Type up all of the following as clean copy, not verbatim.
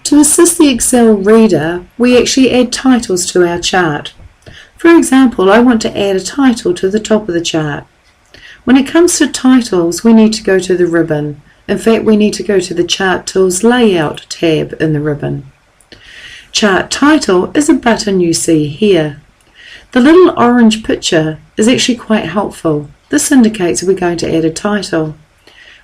To assist the Excel reader, we actually add titles to our chart. For example, I want to add a title to the top of the chart. When it comes to titles, we need to go to the ribbon. In fact, we need to go to the Chart Tools Layout tab in the ribbon. Chart Title is a button you see here. The little orange picture is actually quite helpful. This indicates we're going to add a title.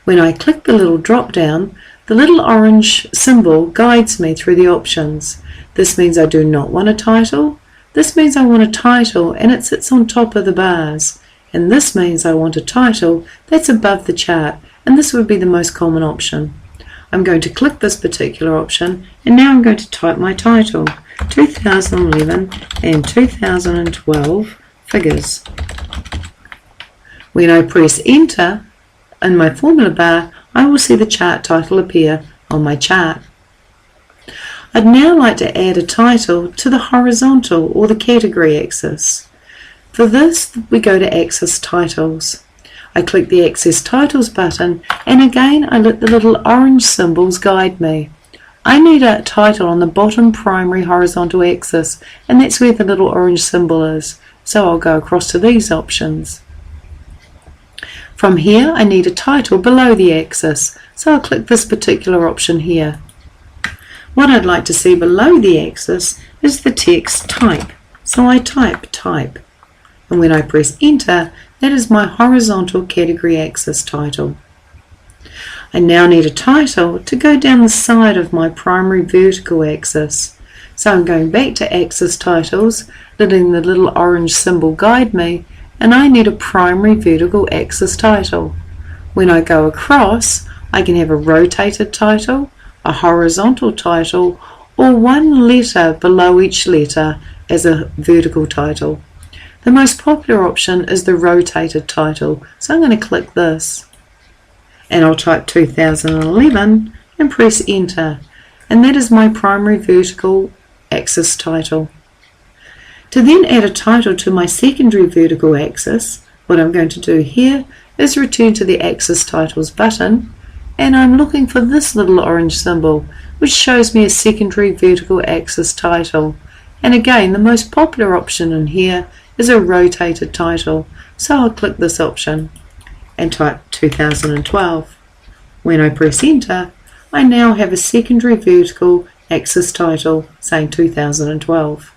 When I click the little drop down, the little orange symbol guides me through the options. This means I do not want a title. This means I want a title and it sits on top of the bars. And this means I want a title that's above the chart, and this would be the most common option. I'm going to click this particular option, and now I'm going to type my title, 2011 and 2012 figures. When I press enter in my formula bar, I will see the chart title appear on my chart. I'd now like to add a title to the horizontal or the category axis. For this, we go to Axis Titles. I click the Access Titles button, and again I let the little orange symbols guide me. I need a title on the bottom primary horizontal axis, and that's where the little orange symbol is, so I'll go across to these options. From here I need a title below the axis, so I'll click this particular option here. What I'd like to see below the axis is the text type, so I type type. And when I press enter, that is my horizontal category axis title. I now need a title to go down the side of my primary vertical axis. So I'm going back to Axis Titles, letting the little orange symbol guide me, and I need a primary vertical axis title. When I go across, I can have a rotated title, a horizontal title, or one letter below each letter as a vertical title. The most popular option is the rotated title, so I'm going to click this. And I'll type 2011 and press enter. And that is my primary vertical axis title. To then add a title to my secondary vertical axis, what I'm going to do here is return to the Axis Titles button, and I'm looking for this little orange symbol, which shows me a secondary vertical axis title. And again, the most popular option in here is a rotated title, so I'll click this option and type 2012. When I press enter, I now have a secondary vertical axis title saying 2012.